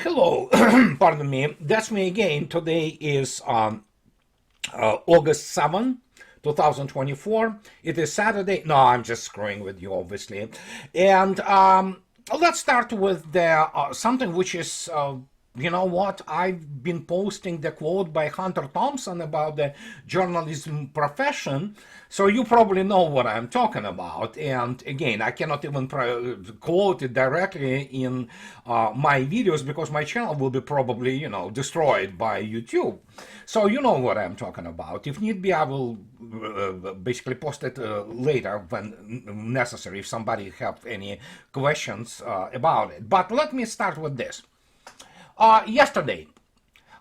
Hello, pardon me, that's me again. Today is August 7, 2024. It is Saturday. No, I'm just screwing with you, obviously. And let's start with the something which is, you know what, I've been posting the quote by Hunter Thompson about the journalism profession, so you probably know what I'm talking about. And again, I cannot even quote it directly in my videos because my channel will be probably, you know, destroyed by YouTube. So you know what I'm talking about. If need be, I will basically post it later when necessary, if somebody have any questions about it. But let me start with this. Yesterday,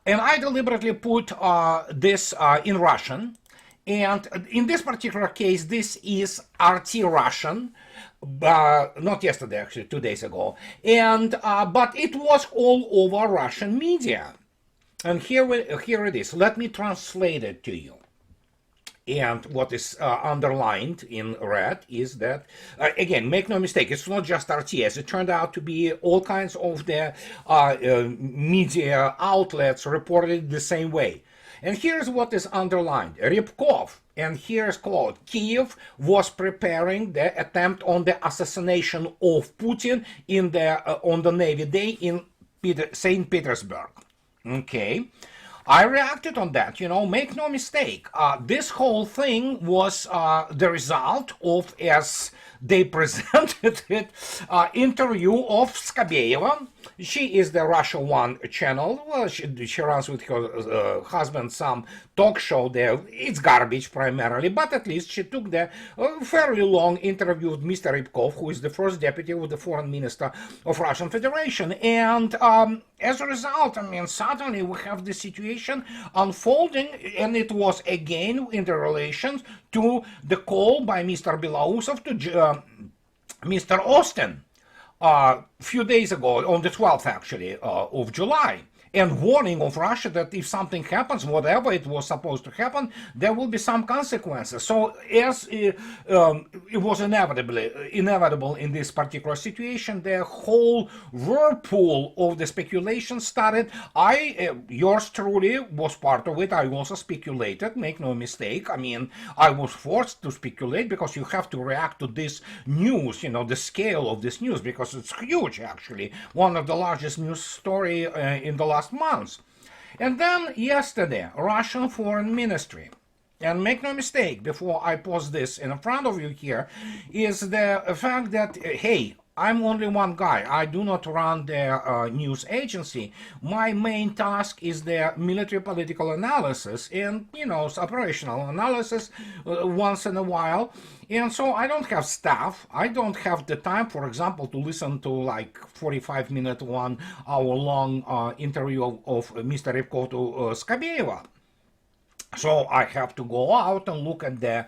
and I deliberately put this in Russian, and in this particular case, this is RT Russian, not yesterday, actually, 2 days ago, and but it was all over Russian media. And here it is. Let me translate it to you. And what is underlined in red is that, again, make no mistake, it's not just RTS. It turned out to be all kinds of the media outlets reported the same way. And here's what is underlined. Ryabkov, and here's quote, Kiev was preparing the attempt on the assassination of Putin in the on the Navy Day in St. Petersburg. Okay. I reacted on that, you know, make no mistake. This whole thing was the result of, as they presented it, interview of Skabeyeva. She is the Russia One channel. Well, she runs with her husband some talk show there. It's garbage primarily, but at least she took the fairly long interview with Mr. Rybkov, who is the first deputy of the foreign minister of Russian Federation. And as a result, I mean, suddenly we have the situation unfolding, and it was again in the relation to the call by Mr. Belousov to Mr. Austin a few days ago, on the 12th actually, of July, and warning of Russia that if something happens, whatever it was supposed to happen, there will be some consequences. So as it was inevitable in this particular situation, the whole whirlpool of the speculation started. Yours truly was part of it. I also speculated, make no mistake. I mean, I was forced to speculate because you have to react to this news, you know, the scale of this news, because it's huge, actually. One of the largest news story in the last months. And then yesterday, Russian Foreign Ministry, and make no mistake, before I post this in front of you here, is the fact that, hey, I'm only one guy. I do not run the news agency. My main task is the military political analysis and, you know, operational analysis once in a while. And so I don't have staff. I don't have the time, for example, to listen to like 45-minute, 1 hour long interview of Mr. Rybkov to Skabeyeva. So I have to go out and look at the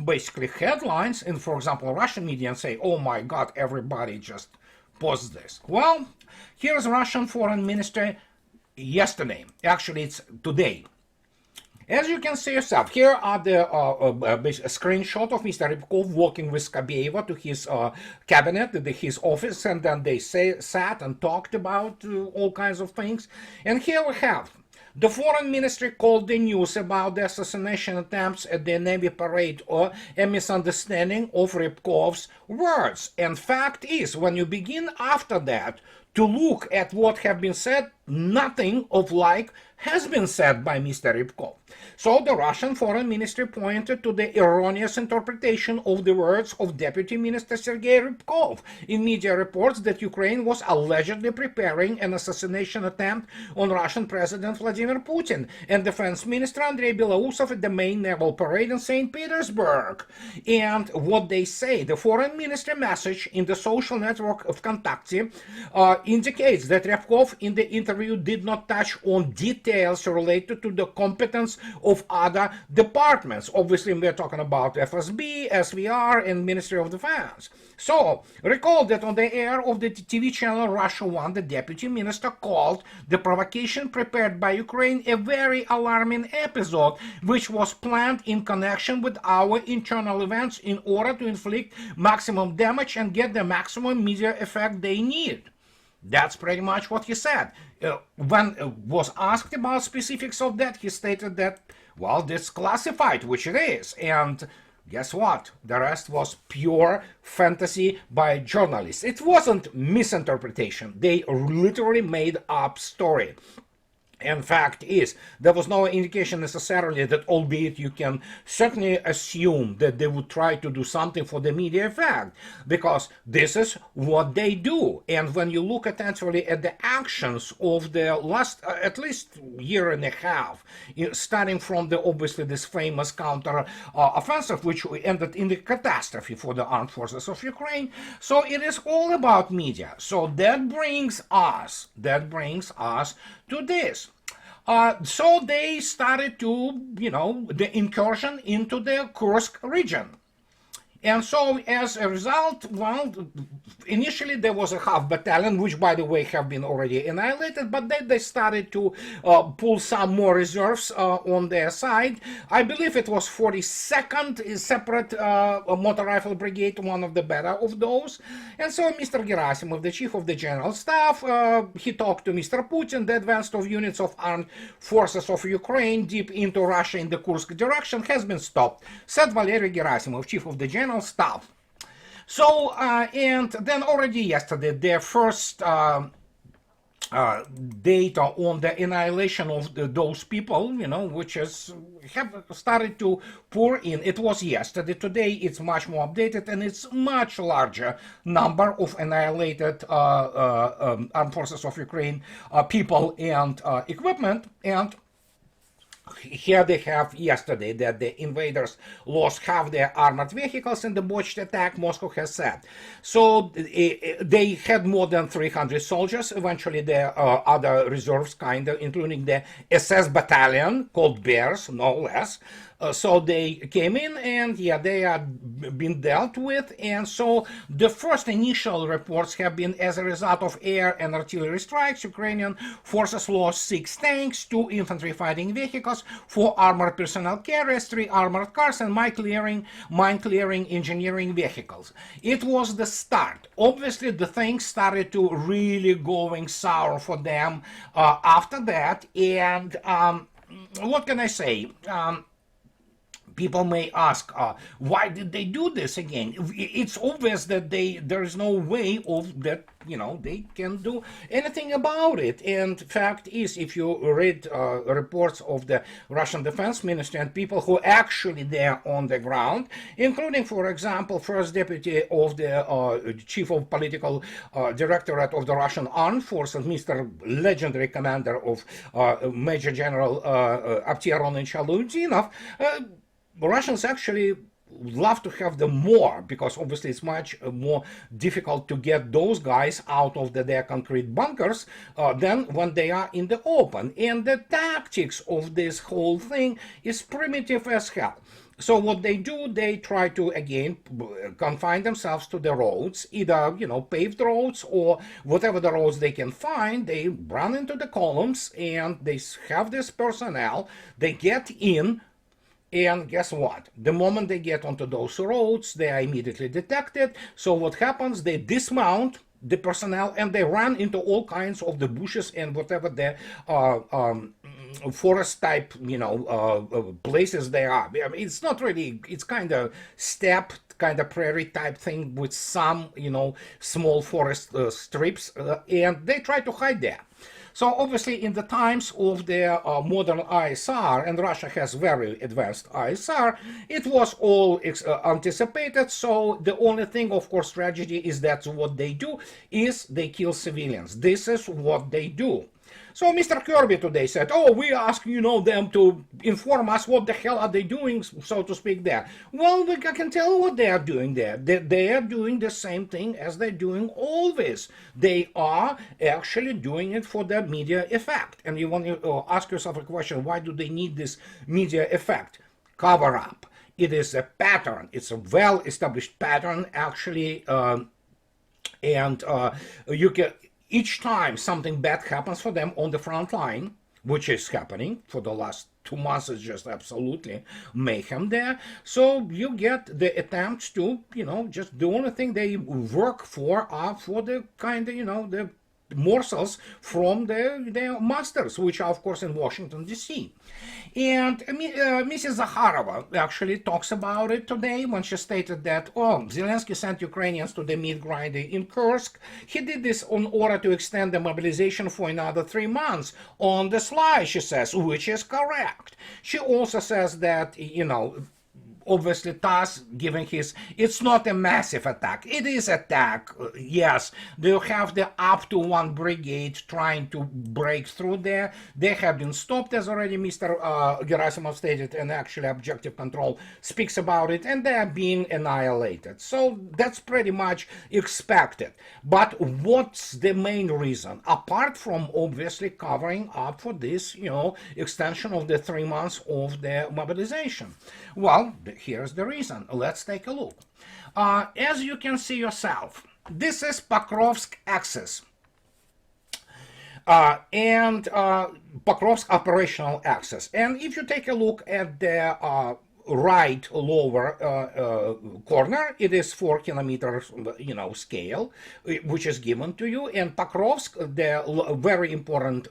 basically headlines and, for example, Russian media and say, oh my God, everybody just post this. Well, here's Russian Foreign Ministry yesterday. Actually, it's today. As you can see yourself, here are the screenshot of Mr. Rybkov walking with Skabeyeva to his cabinet, his office, and then they sat and talked about all kinds of things. And here we have the foreign ministry called the news about the assassination attempts at the Navy parade or a misunderstanding of Rybkov's words. And fact is, when you begin after that to look at what have been said, nothing of like has been said by Mr. Rybkov. So the Russian Foreign Ministry pointed to the erroneous interpretation of the words of Deputy Minister Sergei Rybkov in media reports that Ukraine was allegedly preparing an assassination attempt on Russian President Vladimir Putin and Defense Minister Andrei Belousov at the main naval parade in St. Petersburg. And what they say, the Foreign Ministry message in the social network of Kontakte indicates that Rybkov in the interview did not touch on details related to the competence of other departments. Obviously, we're talking about FSB, SVR, and Ministry of Defense. So, recall that on the air of the TV channel Russia One, the deputy minister called the provocation prepared by Ukraine a very alarming episode, which was planned in connection with our internal events in order to inflict maximum damage and get the maximum media effect they need. That's pretty much what he said. When was asked about specifics of that, he stated that, well, this classified, which it is. And guess what? The rest was pure fantasy by journalists. It wasn't misinterpretation. They literally made up story. And fact is, there was no indication necessarily that, albeit you can certainly assume that they would try to do something for the media effect, because this is what they do. And when you look attentively at the actions of the last at least year and a half, starting from the obviously this famous counter offensive, which ended in the catastrophe for the armed forces of Ukraine, so it is all about media. So that brings us to this. So they started to, the incursion into the Kursk region. And so as a result, well, initially there was a half battalion, which by the way have been already annihilated, but then they started to pull some more reserves on their side. I believe it was 42nd separate motor rifle brigade, one of the better of those. And so Mr. Gerasimov, the chief of the general staff, he talked to Mr. Putin. The advance of units of armed forces of Ukraine deep into Russia in the Kursk direction has been stopped, said Valery Gerasimov, chief of the general staff. So, and then already yesterday, their first data on the annihilation of those people, which have started to pour in. It was yesterday. Today, it's much more updated, and it's much larger number of annihilated armed forces of Ukraine people and equipment. And here they have yesterday that the invaders lost half their armored vehicles in the botched attack, Moscow has said. So they had more than 300 soldiers, eventually the other reserves, including the SS battalion called Bears, no less. So they came in, and they are being dealt with. And so the first initial reports have been as a result of air and artillery strikes. Ukrainian forces lost 6 tanks, 2 infantry fighting vehicles, 4 armored personnel carriers, 3 armored cars, and mine-clearing engineering vehicles. It was the start. Obviously, the things started to really going sour for them after that. And what can I say? People may ask, why did they do this again? It's obvious that there is no way of that, they can do anything about it. And fact is, if you read reports of the Russian Defense Ministry and people who actually there on the ground, including, for example, first deputy of the chief of political directorate of the Russian Armed Forces, Mr. Legendary commander of Major General Abtiaron and Chaludinov, Russians actually love to have them more, because obviously it's much more difficult to get those guys out of their concrete bunkers than when they are in the open. And the tactics of this whole thing is primitive as hell. So what they do, they try to, again, confine themselves to the roads, either, paved roads or whatever the roads they can find. They run into the columns, and they have this personnel, they get in. And guess what? The moment they get onto those roads, they are immediately detected. So what happens? They dismount the personnel and they run into all kinds of the bushes and whatever the forest type, places they are. I mean, it's not really, it's kind of steppe, kind of prairie type thing with some, small forest strips, and they try to hide there. So obviously in the times of the modern ISR, and Russia has very advanced ISR, it was all anticipated. So the only thing, of course, tragedy is that what they do is they kill civilians. This is what they do. So Mr. Kirby today said, we ask, them to inform us what the hell are they doing, so to speak, there. Well, I can tell what they are doing there. They are doing the same thing as they're doing always. They are actually doing it for the media effect. And you want to ask yourself a question, why do they need this media effect? Cover up. It is a pattern. It's a well-established pattern, actually, and you can... Each time something bad happens for them on the front line, which is happening for the last 2 months, is just absolutely mayhem there. So you get the attempts to, just the only thing they work for are for the kind of, the morsels from their masters, which are, of course, in Washington, D.C. And Mrs. Zaharova actually talks about it today when she stated that, oh, Zelensky sent Ukrainians to the meat grinder in Kursk. He did this in order to extend the mobilization for another 3 months. On the slide, she says, which is correct. She also says that, obviously TASS giving it's not a massive attack. It is attack, yes. They have the up to 1 brigade trying to break through there. They have been stopped, as already Mr. Gerasimov stated, and actually Objective Control speaks about it, and they are being annihilated. So that's pretty much expected. But what's the main reason? Apart from obviously covering up for this, extension of the 3 months of the mobilization. Well, here's the reason. Let's take a look. As you can see yourself, this is Pakrovsk axis. And Pakrovsk operational axis. And if you take a look at the right lower corner, it is 4 kilometers, scale, which is given to you. And Pakrovsk, the very important,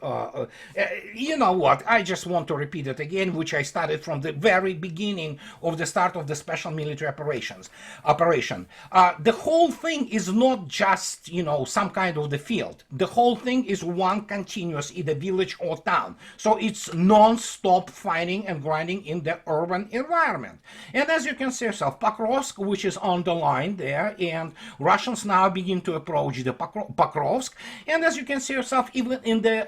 you know what, I just want to repeat it again, which I started from the very beginning of the start of the special military operation. The whole thing is not just, some kind of the field. The whole thing is one continuous, either village or town. So it's non-stop fighting and grinding in the urban environment. And as you can see yourself, Pakrovsk, which is on the line there, and Russians now begin to approach the Pakrovsk. And as you can see yourself, even in the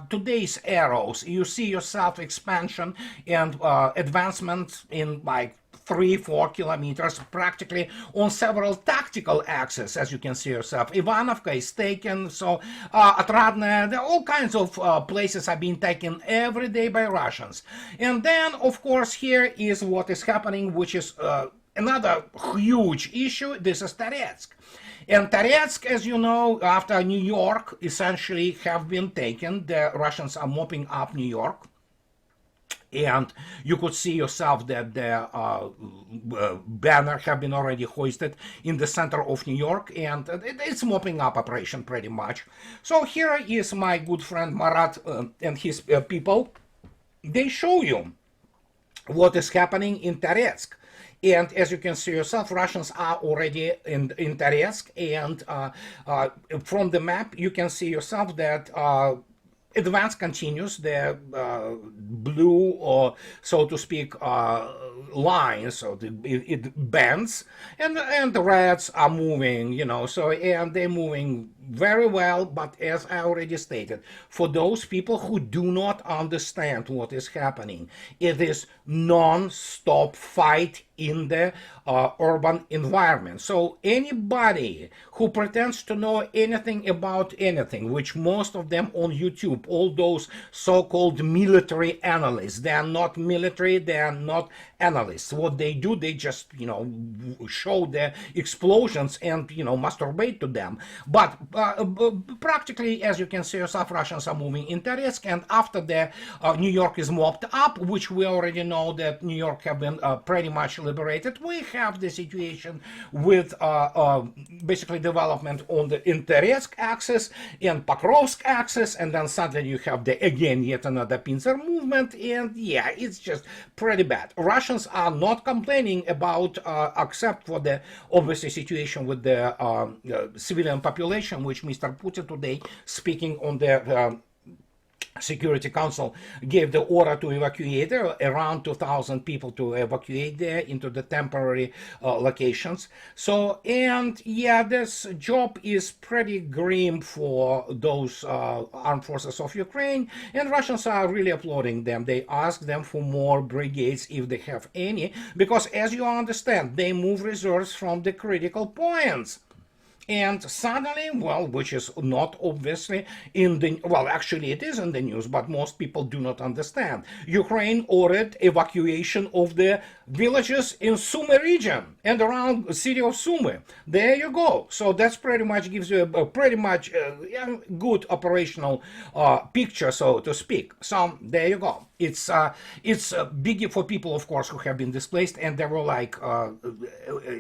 today's arrows, you see yourself expansion and advancement in like 3-4 kilometers, practically on several tactical axes, as you can see yourself. Ivanovka is taken, so Otradne, all kinds of places are being taken every day by Russians. And then, of course, here is what is happening, which is another huge issue. This is Toretsk. And Toretsk, as you know, after New York essentially have been taken, the Russians are mopping up New York. And you could see yourself that the banner have been already hoisted in the center of New York, and it's mopping up operation pretty much. So here is my good friend Marat and his people. They show you what is happening in Toretsk. And as you can see yourself, Russians are already in Toretsk, and from the map you can see yourself that advance continues, the blue, or so to speak, line, so it bends, and the reds are moving, so, and they're moving very well. But as I already stated, for those people who do not understand what is happening, it is non-stop fight in the urban environment. So anybody who pretends to know anything about anything, which most of them on YouTube, all those so-called military analysts, they are not military, they are not analysts. What they do, they just, show the explosions and, masturbate to them. But practically, as you can see yourself, Russians are moving in Toretsk, and after the New York is mopped up, which we already know that New York have been pretty much liberated, we have the situation with basically development on the Toretsk axis and Pakrovsk axis, and then suddenly you have yet another pincer movement, and yeah, it's just pretty bad. Russians are not complaining about, except for the obviously situation with the civilian population, which Mr. Putin today, speaking on the Security Council, gave the order to evacuate around 2,000 people to evacuate there into the temporary locations. So, and yeah, this job is pretty grim for those armed forces of Ukraine, and Russians are really applauding them. They ask them for more brigades if they have any, because as you understand, they move reserves from the critical points. And suddenly, well, which is not obviously in the, well, actually it is in the news, but most people do not understand. Ukraine ordered evacuation of the villages in Sumy region and around the city of Sumy. There you go. So that's pretty much gives you a pretty much good operational picture, so to speak. So there you go. It's big for people, of course, who have been displaced, and there were like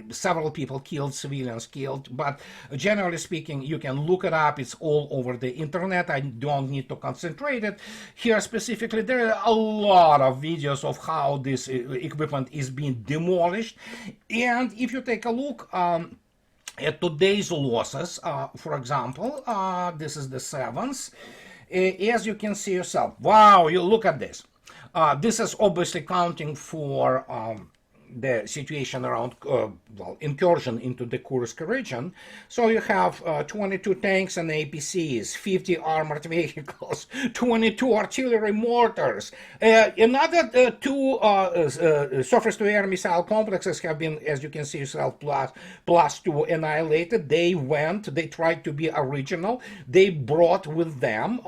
several people killed, civilians killed. But generally speaking, you can look it up. It's all over the internet. I don't need to concentrate it here specifically. There are a lot of videos of how this equipment is being demolished, and if you take a look. At today's losses, for example, this is the sevens. As you can see yourself, wow, you look at this. This is obviously counting for the situation around incursion into the Kursk region. So you have 22 tanks and APCs, 50 armored vehicles, 22 artillery mortars. Another two surface-to-air missile complexes have been, as you can see yourself, plus two annihilated. They tried to be original. They brought with them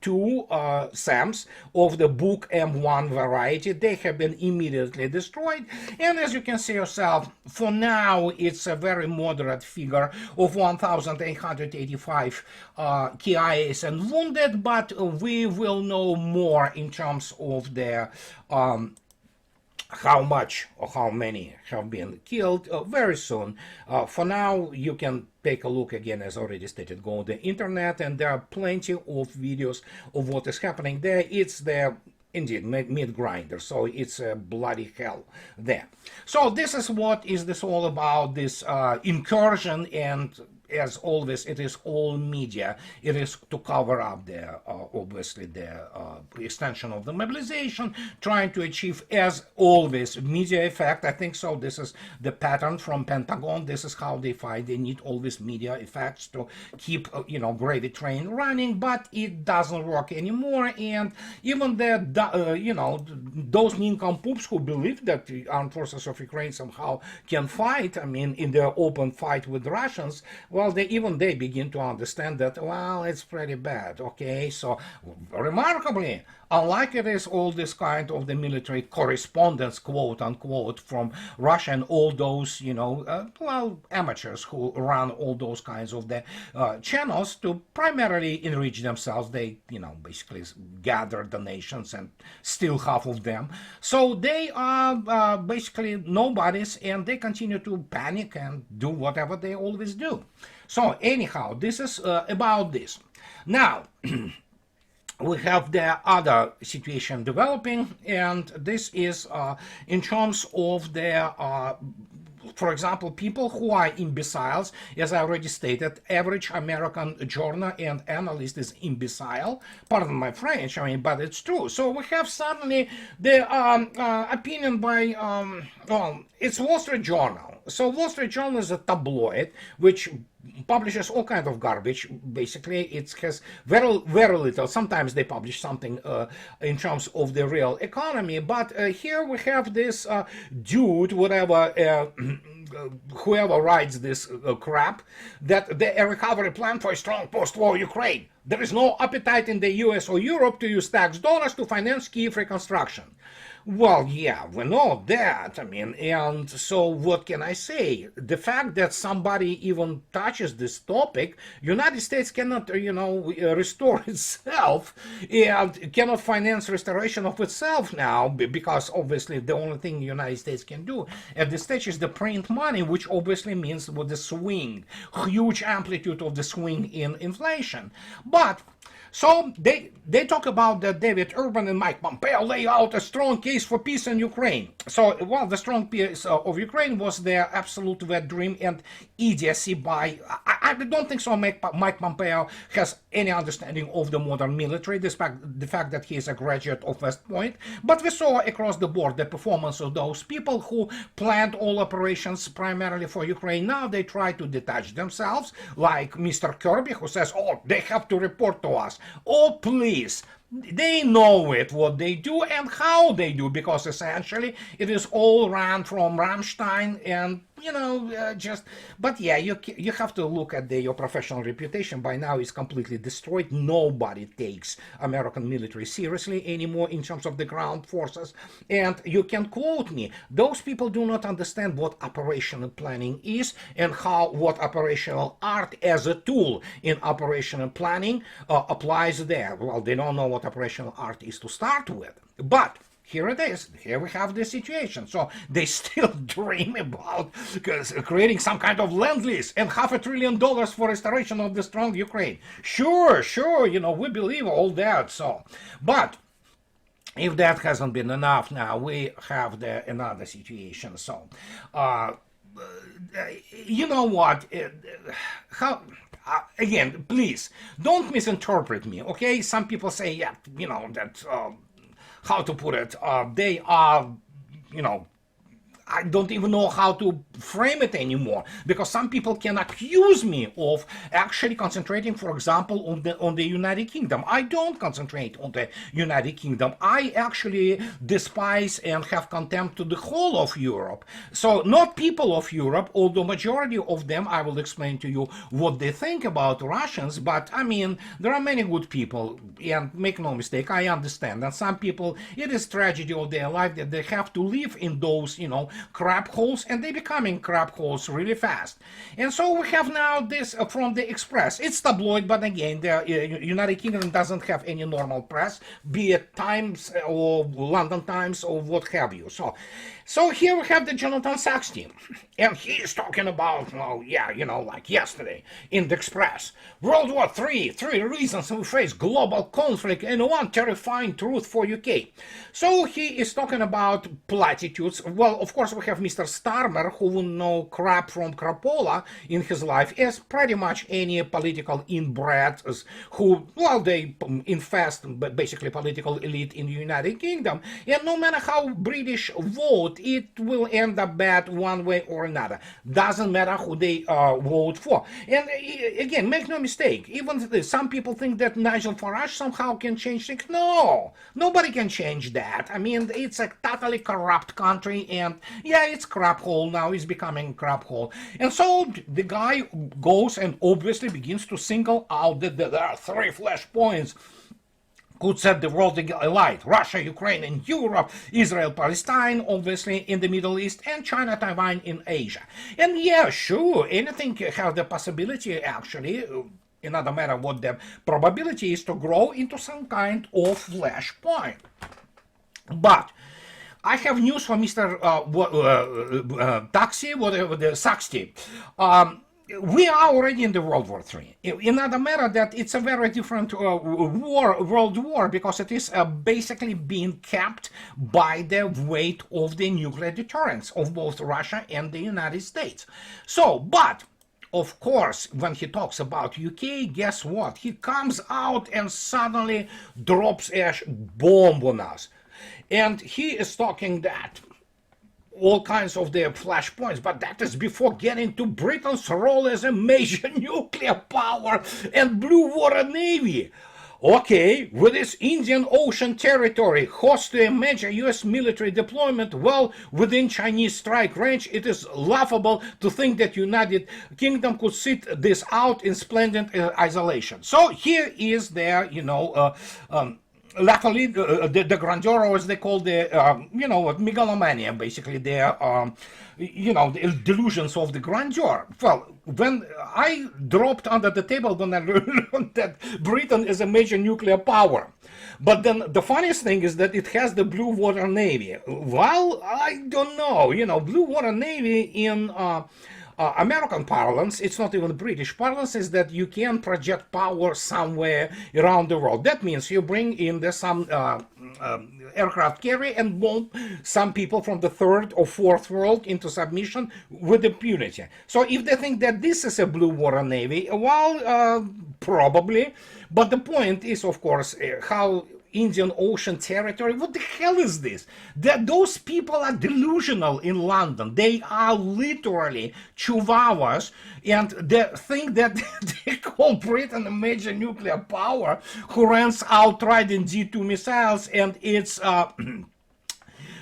two SAMs of the Buk M1 variety. They have been immediately destroyed. And as you can see yourself, for now, it's a very moderate figure of 1,885 KIAs and wounded, but we will know more in terms of the how much or how many have been killed very soon. For now, you can take a look again, as already stated, go on the internet, and there are plenty of videos of what is happening there. It's the indeed meat grinder, so it's a bloody hell there. So this is what is this all about, this incursion, and as always, it is all media. It is to cover up the obviously the extension of the mobilization, trying to achieve, as always, media effect. I think so. This is the pattern from Pentagon. This is how they fight. They need always media effects to keep gravy train running, but it doesn't work anymore. And even the those nincompoops who believe that the armed forces of Ukraine somehow can fight, I mean, in their open fight with Russians, well, they begin to understand that, well, it's pretty bad, okay? So, remarkably, unlike it is all this kind of the military correspondence, quote unquote, from Russia and all those, amateurs who run all those kinds of the channels to primarily enrich themselves. They, basically gather donations and steal half of them. So they are basically nobodies, and they continue to panic and do whatever they always do. So anyhow, this is about this. Now, we have the other situation developing, and this is in terms of the for example, people who are imbeciles, as I already stated, average American journal and analyst is imbecile. Pardon my French, but it's true. So we have suddenly the opinion by, it's Wall Street Journal. So Wall Street Journal is a tabloid which publishes all kinds of garbage. Basically, it has very, very little. Sometimes they publish something in terms of the real economy, but here we have this dude, whatever, whoever writes this crap, that a recovery plan for a strong post-war Ukraine. There is no appetite in the US or Europe to use tax dollars to finance Kyiv reconstruction. Well, yeah, we know that. And so what can I say? The fact that somebody even touches this topic, United States cannot, restore itself and cannot finance restoration of itself now, because obviously the only thing the United States can do at this stage is the print money, which obviously means with the swing, huge amplitude of the swing in inflation. But so they talk about that David Urban and Mike Pompeo lay out a strong case for peace in Ukraine. So, well, the strong peace of Ukraine was their absolute wet dream and idiocy by, I don't think so Mike Pompeo has any understanding of the modern military, despite the fact that he is a graduate of West Point. But we saw across the board the performance of those people who planned all operations primarily for Ukraine. Now they try to detach themselves, like Mr. Kirby, who says, oh, they have to report to us. Oh, please. They know it, what they do and how they do, because essentially it is all run from Rammstein and, but yeah, you have to look at your professional reputation. By now it's completely destroyed. Nobody takes American military seriously anymore in terms of the ground forces. And you can quote me, those people do not understand what operational planning is and what operational art as a tool in operational planning applies there. Well, they don't know what operational art is to start with. But here it is. Here we have the situation. So they still dream about creating some kind of lend-lease and $500 billion for restoration of the strong Ukraine. Sure, we believe all that. So, but if that hasn't been enough, now we have another situation. So, you know what? How? Again, please don't misinterpret me. Okay, some people say, yeah, that. How to put it? They are, I don't even know how to frame it anymore, because some people can accuse me of actually concentrating, for example, on the United Kingdom. I don't concentrate on the United Kingdom. I actually despise and have contempt to the whole of Europe. So not people of Europe, although majority of them, I will explain to you what they think about Russians, but I mean, there are many good people, and make no mistake, I understand that some people, it is tragedy of their life that they have to live in those, crap holes, and they're becoming crap holes really fast. And so we have now this from the Express. It's tabloid, but again, the United Kingdom doesn't have any normal press, be it Times or London Times or what have you. So here we have the Jonathan Sachs team, and he's talking about, like yesterday in the Express, World War III, 3 reasons we face global conflict and one terrifying truth for UK. So he is talking about platitudes. Well, of course, we have Mr. Starmer, who wouldn't know crap from crapola in his life, as pretty much any political inbred who, well, they infest basically political elite in the United Kingdom. And no matter how British vote, it will end up bad one way or another. Doesn't matter who they vote for. And again, make no mistake, even some people think that Nigel Farage somehow can change things. No, nobody can change that. I mean, it's a totally corrupt country, and yeah, it's crap hole now. It's becoming crap hole. And so the guy goes and obviously begins to single out that there are 3 flashpoints could set the world alight: Russia, Ukraine, and Europe, Israel, Palestine, obviously in the Middle East, and China, Taiwan in Asia. And yeah, sure, anything has the possibility, actually, in other matter what the probability is, to grow into some kind of flashpoint. But I have news for Mr. Taxi, whatever the Saxty. We are already in the World War III. In other matter that it's a very different world war, because it is basically being capped by the weight of the nuclear deterrence of both Russia and the United States. So, but of course, when he talks about UK, guess what? He comes out and suddenly drops a bomb on us. And he is talking that all kinds of their flashpoints, but that is before getting to Britain's role as a major nuclear power and blue water navy. Okay, with its Indian Ocean territory, host to a major US military deployment well within Chinese strike range, it is laughable to think that United Kingdom could sit this out in splendid isolation. So here is their, luckily, the grandeur, as they call the, megalomania, basically, their, the delusions of the grandeur. Well, when I dropped under the table when I learned that Britain is a major nuclear power. But then the funniest thing is that it has the blue water navy. Well, I don't know, blue water navy in American parlance, it's not even British parlance, is that you can project power somewhere around the world. That means you bring in some aircraft carrier and bomb some people from the 3rd or 4th world into submission with impunity. So if they think that this is a blue water navy, well, probably. But the point is, of course, how Indian Ocean territory, what the hell is this? Those people are delusional in London. They are literally chihuahuas, and they think that they call Britain a major nuclear power who runs out Trident D2 missiles, and it's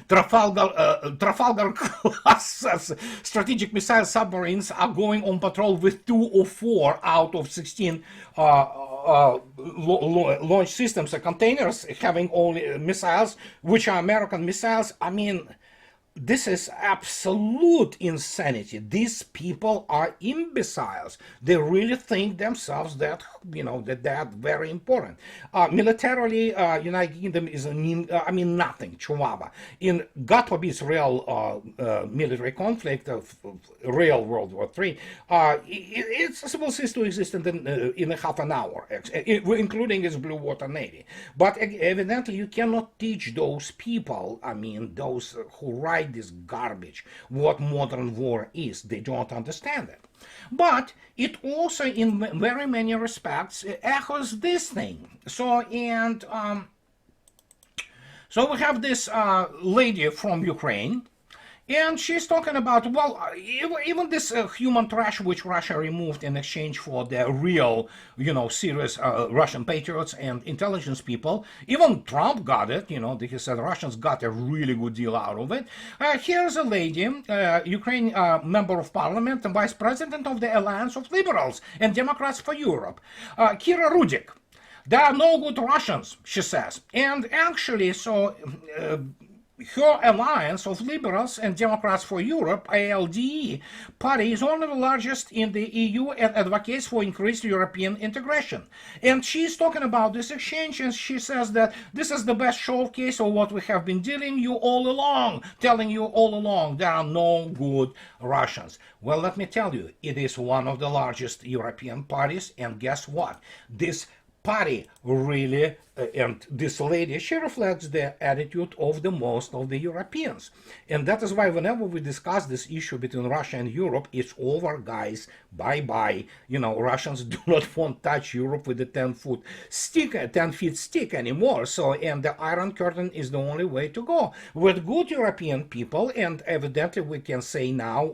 Trafalgar class strategic missile submarines are going on patrol with 2 or 4 out of 16 launch systems, containers having only missiles, which are American missiles. I mean, this is absolute insanity. These people are imbeciles. They really think themselves that, that they are very important. Militarily, United Kingdom is nothing. Chihuahua. In God forbids real military conflict of real World War III, it will cease to exist in a half an hour, including its blue water navy. But evidently, you cannot teach those people. Those who write this garbage, what modern war is. They don't understand it. But it also, in very many respects, echoes this thing. So we have this lady from Ukraine, and she's talking about, well, even this human trash which Russia removed in exchange for the real, serious Russian patriots and intelligence people. Even Trump got it, he said Russians got a really good deal out of it. Here's a lady, Ukraine member of parliament and vice president of the Alliance of Liberals and Democrats for Europe, Kira Rudik. There are no good Russians, she says. And actually, her Alliance of Liberals and Democrats for Europe, ALDE, party is one of the largest in the EU and advocates for increased European integration. And she's talking about this exchange, and she says that this is the best showcase of what we have been telling you all along, there are no good Russians. Well, let me tell you, it is one of the largest European parties, and guess what? This party really, and this lady, she reflects the attitude of the most of the Europeans. And that is why whenever we discuss this issue between Russia and Europe, it's over, guys. Bye-bye. Russians do not want to touch Europe with a 10-feet stick anymore. So, and the Iron Curtain is the only way to go. With good European people, and evidently we can say now,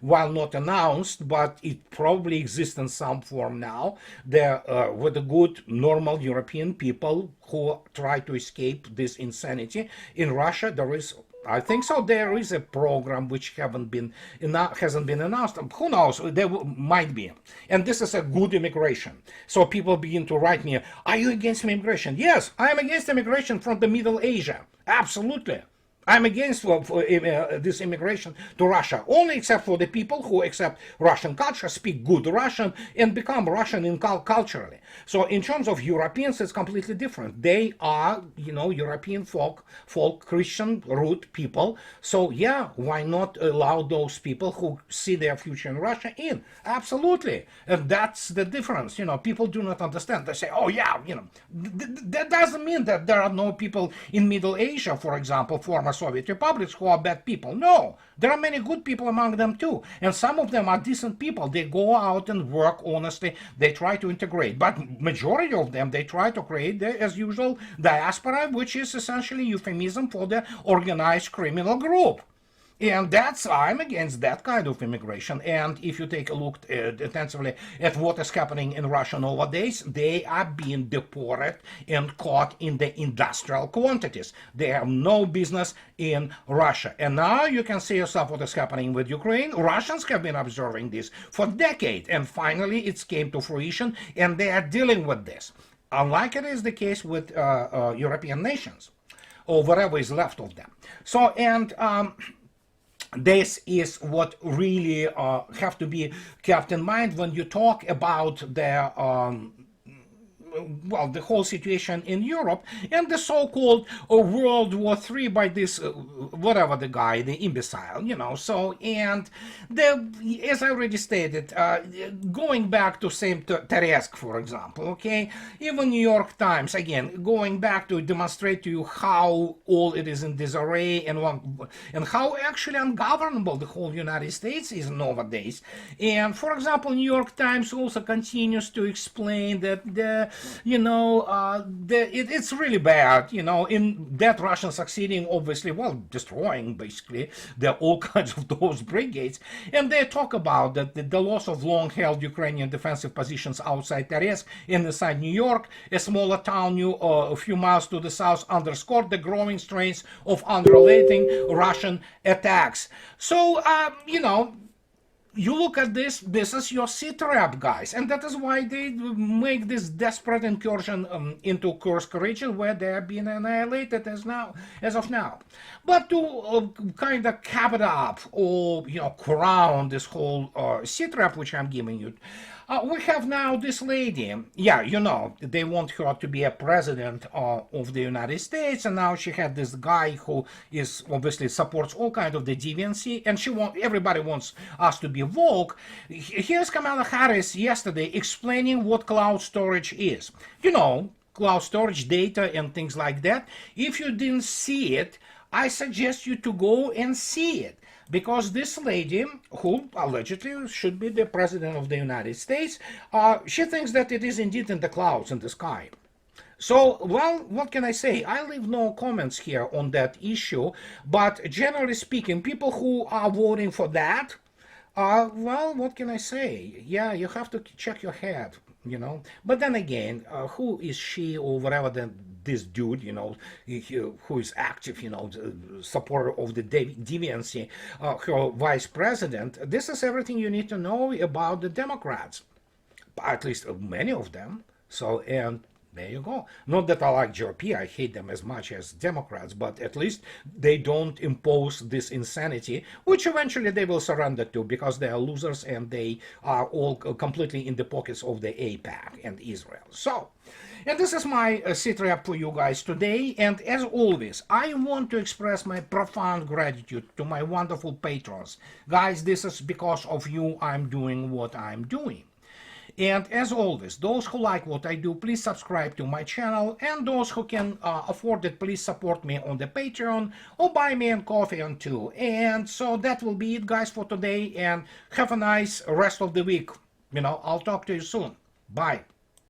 while not announced, but it probably exists in some form now, with the good, normal European people who try to escape this insanity. In Russia, I think so. There is a program which hasn't been announced. Who knows? There might be. And this is a good immigration. So people begin to write me, are you against immigration? Yes, I am against immigration from the Middle Asia. Absolutely. I'm against this immigration to Russia, only except for the people who accept Russian culture, speak good Russian, and become Russian culturally. So in terms of Europeans, it's completely different. They are, European folk, Christian root people. So yeah, why not allow those people who see their future in Russia in? Absolutely. And that's the difference. People do not understand. They say, oh yeah, that doesn't mean that there are no people in Middle Asia, for example, former Soviet republics who are bad people. No, there are many good people among them too, and some of them are decent people. They go out and work honestly. They try to integrate, but majority of them, they try to create the, as usual, diaspora, which is essentially euphemism for the organized criminal group. And I'm against that kind of immigration. And if you take a look intensively at what is happening in Russia nowadays, they are being deported and caught in the industrial quantities. They have no business in Russia. And now you can see yourself what is happening with Ukraine. Russians have been observing this for decades, and finally it came to fruition, and they are dealing with this. Unlike it is the case with European nations, or whatever is left of them. So, and this is what really have to be kept in mind when you talk about the whole situation in Europe and the so-called World War III by this, whatever the guy, the imbecile, So, and as I already stated, going back to same Terezk, for example, okay? Even New York Times, again, going back to demonstrate to you how all it is in disarray and how actually ungovernable the whole United States is nowadays. And, for example, New York Times also continues to explain that it's really bad, in that Russians succeeding, obviously, well, destroying basically all kinds of those brigades. And they talk about that the loss of long-held Ukrainian defensive positions outside Terezk and inside New York, a smaller town a few miles to the south, underscored the growing strengths of unrelenting Russian attacks. So, you look at this, this is your C-trap, guys, and that is why they make this desperate incursion into Kursk region, where they are being annihilated as of now. But to kind of cap it up, or crown this whole C-trap which I'm giving you, we have now this lady. Yeah, they want her to be a president of the United States, and now she had this guy who is obviously supports all kinds of the deviancy, and everybody wants us to be woke. Here's Kamala Harris yesterday explaining what cloud storage is. Cloud storage data and things like that. If you didn't see it, I suggest you to go and see it. Because this lady, who allegedly should be the president of the United States, she thinks that it is indeed in the clouds, in the sky. So, well, what can I say? I leave no comments here on that issue, but generally speaking, people who are voting for that, well, what can I say? Yeah, you have to check your head, But then again, who is she or whatever this dude, who is active, supporter of the deviancy, her vice president? This is everything you need to know about the Democrats, at least many of them. So, and there you go. Not that I like GOP, I hate them as much as Democrats, but at least they don't impose this insanity, which eventually they will surrender to, because they are losers and they are all completely in the pockets of the AIPAC and Israel. So, and this is my sit-rep for you guys today, and as always, I want to express my profound gratitude to my wonderful patrons. Guys, this is because of you I'm doing what I'm doing. And as always, those who like what I do, please subscribe to my channel, and those who can afford it, please support me on the Patreon or buy me a coffee on too. And so that will be it, guys, for today, and have a nice rest of the week. I'll talk to you soon. Bye.